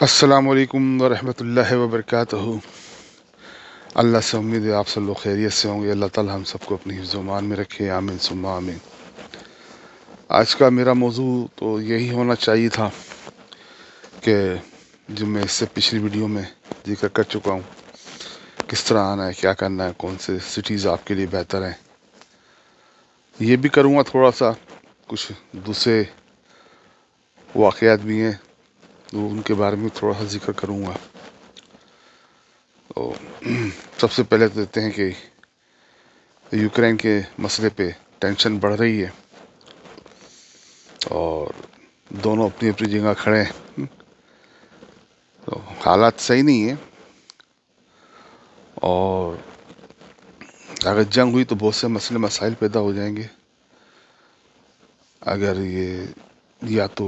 السلام علیکم ورحمۃ اللہ وبرکاتہ۔ اللہ سے امید ہے آپ سب لوگ خیریت سے ہوں گے۔ اللہ تعالی ہم سب کو اپنی حفظ و امان میں رکھے، آمین ثم آمین۔ آج کا میرا موضوع تو یہی ہونا چاہیے تھا کہ جو میں اس سے پچھلی ویڈیو میں ذکر کر چکا ہوں، کس طرح آنا ہے، کیا کرنا ہے، کون سے سٹیز آپ کے لیے بہتر ہیں۔ یہ بھی کروں گا، تھوڑا سا کچھ دوسرے واقعات بھی ہیں تو ان کے بارے میں تھوڑا سا ذکر کروں گا۔ تو سب سے پہلے تو دیتے ہیں کہ یوکرین کے مسئلے پہ ٹینشن بڑھ رہی ہے اور دونوں اپنی اپنی جگہ کھڑے ہیں، تو حالات صحیح نہیں ہیں، اور اگر جنگ ہوئی تو بہت سے مسئلے مسائل پیدا ہو جائیں گے۔ اگر یہ یا تو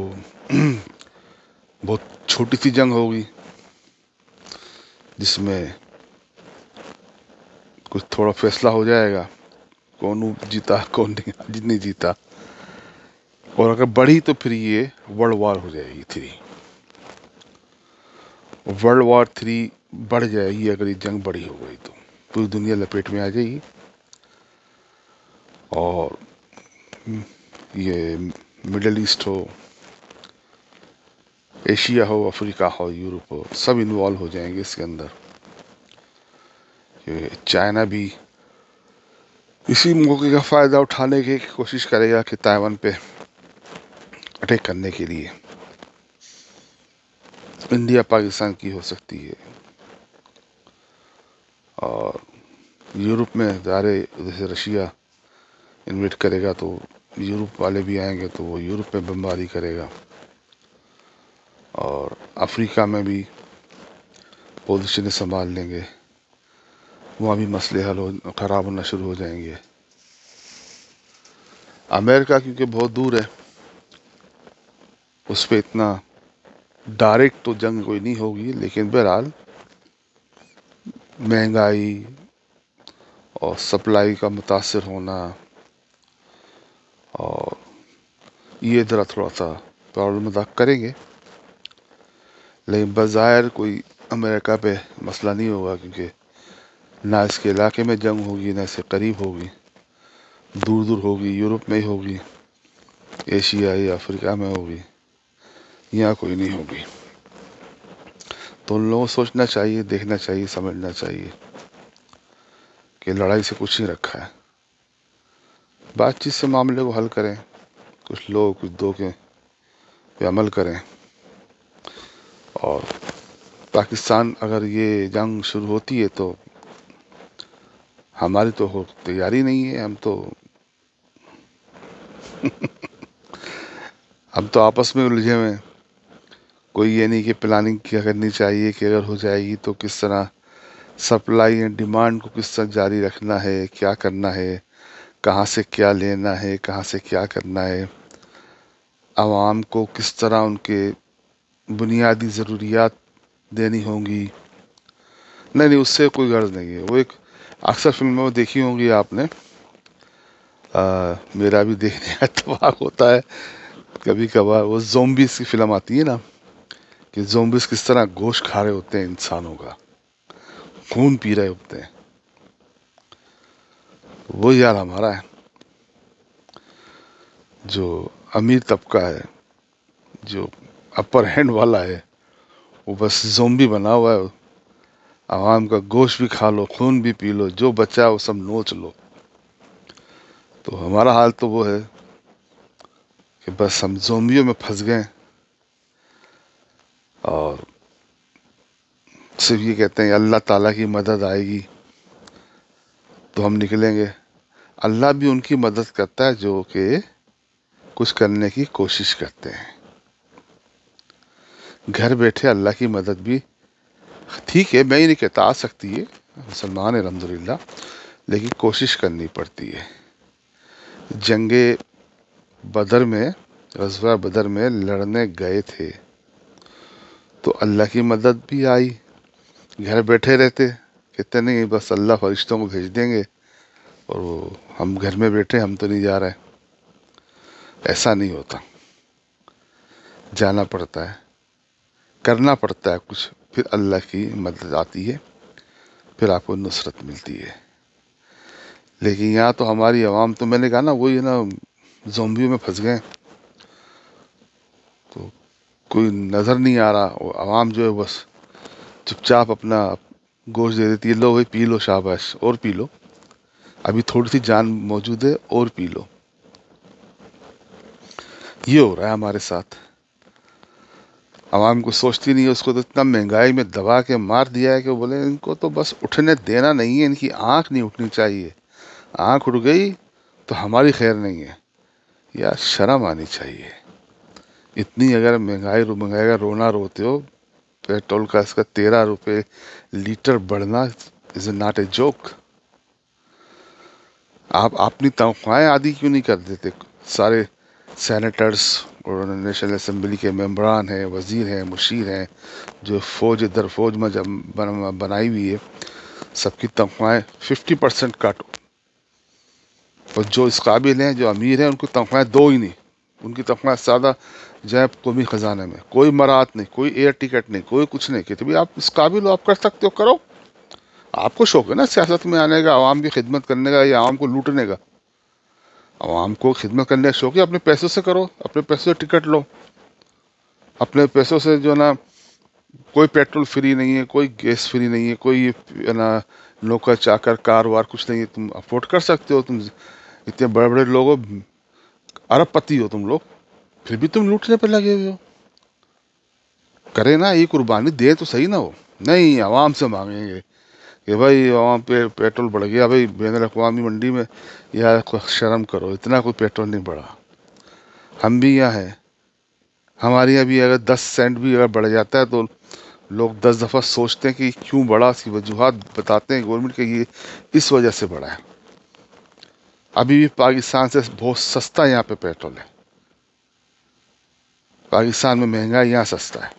بہت چھوٹی سی جنگ ہوگی جس میں کچھ تھوڑا فیصلہ ہو جائے گا، کون جیتا کون نہیں جیتا، اور اگر بڑھی تو پھر یہ ورلڈ وار ہو جائے گی 3۔ ورلڈ وار 3 بڑھ جائے گی اگر یہ جنگ بڑی ہو گئی تو پوری دنیا لپیٹ میں آ جائے گی، اور یہ مڈل ایسٹ ہو، ایشیا ہو، افریقہ ہو، یورپ ہو، سب انوالو ہو جائیں گے اس کے اندر۔ کہ چائنا بھی اسی موقع کا فائدہ اٹھانے کی کوشش کرے گا کہ تائیوان پہ اٹیک کرنے کے لیے۔ انڈیا پاکستان کی ہو سکتی ہے، اور یورپ میں ادارے جیسے رشیا انویٹ کرے گا تو یورپ والے بھی آئیں گے تو وہ یورپ میں بمباری کرے گا، اور افریقہ میں بھی پوزیشنیں سنبھال لیں گے، وہاں بھی مسئلے خراب ہونا شروع ہو جائیں گے۔ امریکہ کیونکہ بہت دور ہے، اس پہ اتنا ڈائریکٹ تو جنگ کوئی نہیں ہوگی، لیکن بہرحال مہنگائی اور سپلائی کا متاثر ہونا، اور یہ ذرا تھوڑا سا پرابلم ادا کریں گے، لیکن بظاہر کوئی امریکہ پہ مسئلہ نہیں ہوگا، کیونکہ نہ اس کے علاقے میں جنگ ہوگی، نہ اس سے قریب ہوگی، دور دور ہوگی، یورپ میں ہی ہوگی، ایشیا یا افریقہ میں ہوگی، یہاں کوئی نہیں ہوگی۔ تو ان لوگوں کو سوچنا چاہیے، دیکھنا چاہیے، سمجھنا چاہیے کہ لڑائی سے کچھ نہیں رکھا ہے، بات چیت سے معاملے کو حل کریں، کچھ لوگ کچھ دو کے پہ عمل کریں، اور پاکستان اگر یہ جنگ شروع ہوتی ہے تو ہماری تو تیاری نہیں ہے، ہم تو آپس میں الجھے ہوئے ہیں، کوئی یہ نہیں کہ پلاننگ کیا کرنی چاہیے کہ اگر ہو جائے گی تو کس طرح سپلائی اینڈ ڈیمانڈ کو کس طرح جاری رکھنا ہے، کیا کرنا ہے، کہاں سے کیا لینا ہے، کہاں سے کیا کرنا ہے، عوام کو کس طرح ان کے بنیادی ضروریات دینی ہوں گی۔ نہیں، اس سے کوئی غرض نہیں ہے، وہ ایک اکثر فلموں میں دیکھی ہوں گی آپ نے، میرا بھی دیکھنے کا اتفاق ہوتا ہے کبھی کبھار، وہ زومبیز کی فلم آتی ہے نا، کہ زومبیز کس طرح گوشت کھا رہے ہوتے ہیں، انسانوں کا خون پی رہے ہوتے ہیں، وہ یار ہمارا ہے، جو امیر طبقہ ہے، جو اپر ہینڈ والا ہے، وہ بس زومبی بنا ہوا ہے، عوام کا گوشت بھی کھا لو، خون بھی پی لو، جو بچا وہ سب نوچ لو۔ تو ہمارا حال تو وہ ہے کہ بس ہم زومبیوں میں پھنس گئے، اور صرف یہ کہتے ہیں اللہ تعالیٰ کی مدد آئے گی تو ہم نکلیں گے۔ اللہ بھی ان کی مدد کرتا ہے جو کہ کچھ کرنے کی کوشش کرتے ہیں۔ گھر بیٹھے اللہ کی مدد بھی ٹھیک ہے، میں ہی نہیں کہتا، آ سکتی ہے، مسلمان ہے الحمدللہ، لیکن کوشش کرنی پڑتی ہے۔ جنگ بدر میں، غزوہ بدر میں لڑنے گئے تھے تو اللہ کی مدد بھی آئی، گھر بیٹھے رہتے، کہتے نہیں بس اللہ فرشتوں کو بھیج دیں گے اور وہ ہم گھر میں بیٹھے، ہم تو نہیں جا رہے، ایسا نہیں ہوتا، جانا پڑتا ہے، کرنا پڑتا ہے کچھ، پھر اللہ کی مدد آتی ہے، پھر آپ کو نصرت ملتی ہے۔ لیکن یہاں تو ہماری عوام تو میں نے کہا نا وہی نا، زومبیوں میں پھنس گئے، تو کوئی نظر نہیں آ رہا، وہ عوام جو ہے بس چپ چاپ اپنا گوشت دے دیتی ہے، لو بھائی پی لو، شاباش اور پی لو، ابھی تھوڑی سی جان موجود ہے اور پی لو۔ یہ ہو رہا ہے ہمارے ساتھ، عوام کو سوچتی نہیں ہے، اس کو تو اتنا مہنگائی میں دبا کے مار دیا ہے کہ وہ بولے ان کو تو بس اٹھنے دینا نہیں ہے، ان کی آنکھ نہیں اٹھنی چاہیے، آنکھ اٹھ گئی تو ہماری خیر نہیں ہے، یا شرم آنی چاہیے۔ اتنی اگر مہنگائی کا رونا روتے ہو، پیٹرول کا اس کا 13 روپے لیٹر بڑھنا از ناٹ اے جوک۔ آپ اپنی تنخواہیں آدھی کیوں نہیں کر دیتے؟ سارے سینیٹرز اور نیشنل اسمبلی کے ممبران ہیں، وزیر ہیں، مشیر ہیں، جو فوج در فوج میں جب بنائی ہوئی ہے، سب کی تنخواہیں 50% کاٹو، اور جو اس قابل ہیں، جو امیر ہیں، ان کو تنخواہیں دو ہی نہیں، ان کی تنخواہیں سادہ جیب قومی خزانے میں، کوئی مراعات نہیں، کوئی ایئر ٹکٹ نہیں، کوئی کچھ نہیں، کہ آپ اس قابل ہو، آپ کر سکتے ہو کرو۔ آپ کو شوق ہے نا سیاست میں آنے کا، عوام کی خدمت کرنے کا، یا عوام کو لوٹنے کا؟ عوام کو خدمت کرنے کا شوق ہے، اپنے پیسوں سے کرو، اپنے پیسوں سے ٹکٹ لو، اپنے پیسوں سے جو نا، کوئی پیٹرول فری نہیں ہے، کوئی گیس فری نہیں ہے، کوئی نا نوکر چاکر کار وار کچھ نہیں ہے، تم افورڈ کر سکتے ہو، تم اتنے بڑے بڑے لوگ ہو، ارب پتی ہو تم لوگ، پھر بھی تم لوٹنے پہ لگے ہوئے ہو۔ کرے نا یہ قربانی، دے تو صحیح نہ ہو، نہیں عوام سے مانگیں گے کہ بھائی عوام پہ پیٹرول بڑھ گیا، بھائی بین الاقوامی منڈی میں، یا شرم کرو، اتنا کوئی پیٹرول نہیں بڑھا، ہم بھی یہاں ہیں، ہمارے یہاں بھی اگر 10 سینٹ بھی اگر بڑھ جاتا ہے تو لوگ 10 دفعہ سوچتے ہیں کہ کیوں بڑھا، اس کی وجوہات بتاتے ہیں گورنمنٹ کے، یہ اس وجہ سے بڑھا ہے۔ ابھی بھی پاکستان سے بہت سستا یہاں پہ پیٹرول ہے، پاکستان میں مہنگا، یہاں سستا ہے۔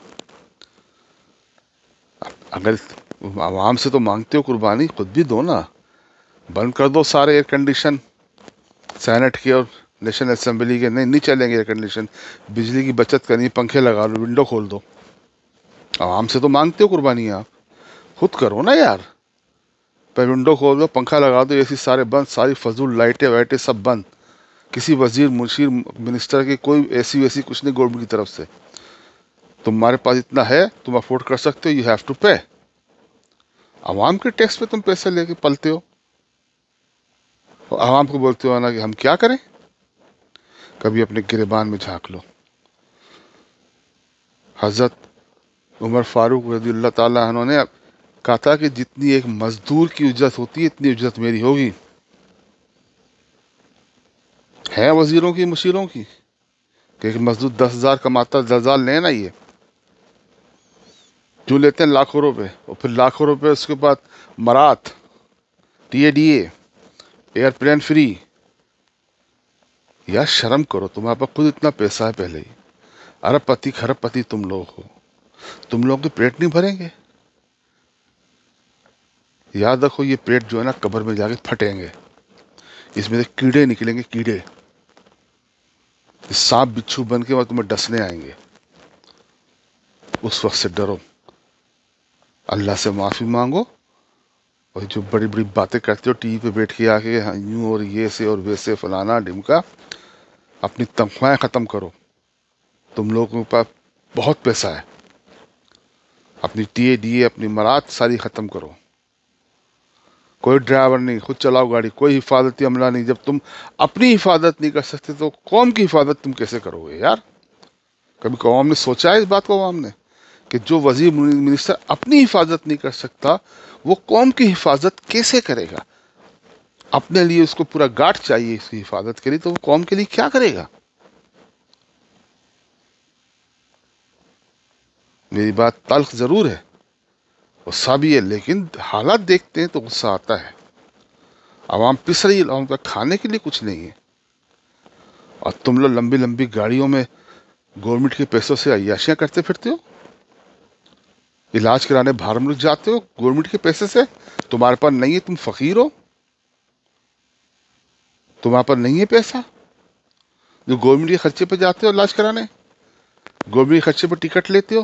اگر عوام سے تو مانگتے ہو قربانی، خود بھی دو نا، بند کر دو سارے ایئر کنڈیشن، سینٹ کے اور نیشنل اسمبلی کے، نہیں چلیں گے ایئر کنڈیشن، بجلی کی بچت کرنی، پنکھے لگا لو، ونڈو کھول دو۔ عوام سے تو مانگتے ہو قربانی، آپ خود کرو نا یار، پہ ونڈو کھول دو، پنکھا لگا دو، اے سی سارے بند، ساری فضول لائٹیں وائٹیں سب بند، کسی وزیر مشیر منسٹر کے کوئی اے سی ویسی کچھ نہیں گورنمنٹ کی طرف سے، تمہارے پاس اتنا ہے، تم افورڈ کر سکتے ہو، یو ہیو ٹو پے۔ عوام کے ٹیکس پہ تم پیسے لے کے پلتے ہو، اور عوام کو بولتے ہو نا کہ ہم کیا کریں؟ کبھی اپنے گریبان میں جھانک لو۔ حضرت عمر فاروق رضی اللہ تعالیٰ عنہ نے کہا تھا کہ جتنی ایک مزدور کی اجرت ہوتی ہے، اتنی اجرت میری ہوگی۔ ہے وزیروں کی، مشیروں کی، کہ ایک مزدور 10,000 کماتا، 10,000 لیں نا، یہ جو لیتے ہیں لاکھوں روپے، اور پھر لاکھوں روپے اس کے بعد مرات، ٹی اے ڈی اے، ایئر پلین فری۔ یا شرم کرو، تمہارے پاس خود اتنا پیسہ ہے پہلے ہی، ارب پتی کھرب پتی تم لوگ ہو، تم لوگ کے پیٹ نہیں بھریں گے؟ یاد رکھو یہ پیٹ جو ہے نا قبر میں جا کے پھٹیں گے، اس میں سے کیڑے نکلیں گے، کیڑے، سانپ بچھو بن کے تمہیں ڈسنے آئیں گے۔ اس وقت سے ڈرو، اللہ سے معافی مانگو، اور جو بڑی بڑی باتیں کرتے ہو ٹی وی پہ بیٹھ کے آ کے، یوں اور یہ سے اور ویسے فلانا ڈمکا، اپنی تنخواہیں ختم کرو، تم لوگوں کے پاس بہت پیسہ ہے، اپنی ٹی اے ڈی اے، اپنی مراد ساری ختم کرو، کوئی ڈرائیور نہیں، خود چلاؤ گاڑی، کوئی حفاظتی عملہ نہیں۔ جب تم اپنی حفاظت نہیں کر سکتے تو قوم کی حفاظت تم کیسے کرو گے یار؟ کبھی عوام نے سوچا ہے اس بات کو؟ عوام نے کہ جو وزیر منسٹر اپنی حفاظت نہیں کر سکتا، وہ قوم کی حفاظت کیسے کرے گا؟ اپنے لیے اس کو پورا گاٹ چاہیے اس کی حفاظت کے لیے، تو وہ قوم کے لیے کیا کرے گا؟ میری بات تلخ ضرور ہے، غصہ بھی ہے، لیکن حالات دیکھتے ہیں تو غصہ آتا ہے۔ عوام پس رہی ہے، عوام کا کھانے کے لیے کچھ نہیں ہے، اور تم لوگ لمبی لمبی گاڑیوں میں گورنمنٹ کے پیسوں سے عیاشیاں کرتے پھرتے ہو، علاج کرانے باہر ملک جاتے ہو گورنمنٹ کے پیسے سے، تمہارے پاس نہیں ہے، تم فقیر ہو، تمہارے پاس نہیں ہے پیسہ، جو گورنمنٹ کے خرچے پہ جاتے ہو علاج کرانے، گورنمنٹ کے خرچے پہ ٹکٹ لیتے ہو،